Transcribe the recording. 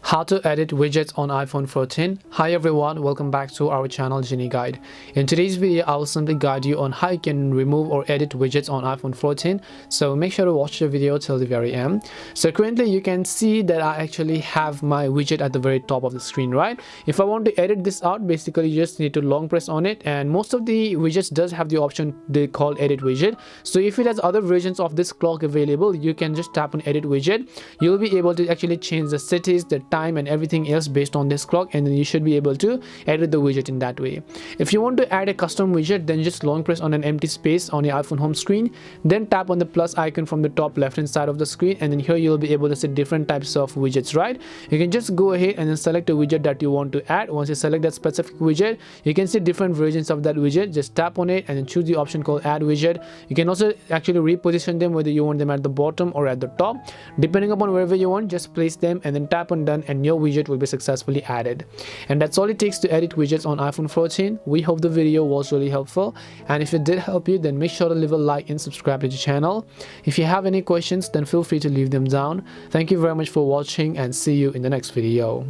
How to edit widgets on iPhone 14. Hi everyone, welcome back to our channel Genie Guide. In today's video, I will simply guide you on how you can remove or edit widgets on iPhone 14. So make sure to watch the video till the very end. So currently you can see that I actually have my widget at the very top of the screen, right? If I want to edit this out, basically you just need to long press on it, and most of the widgets does have the option they call edit widget. So if it has other versions of this clock available, you can just tap on edit widget. You'll be able to actually change the cities, the time and everything else based on this clock, and then you should be able to edit the widget in that way. If you want to add a custom widget, then just long press on an empty space on your iPhone home screen, then tap on the plus icon from the top left hand side of the screen, and then here you'll be able to see different types of widgets, right? You can just go ahead and then select a widget that you want to add. Once you select that specific widget, you can see different versions of that widget. Just tap on it and then choose the option called add widget. You can also actually reposition them, whether you want them at the bottom or at the top, depending upon wherever you want. Just place them and then tap on done, and your widget will be successfully added. And that's all it takes to edit widgets on iPhone 14. We hope the video was really helpful, and if it did help you, then make sure to leave a like and subscribe to the channel. If you have any questions, then feel free to leave them down. Thank you very much for watching, and see you in the next video.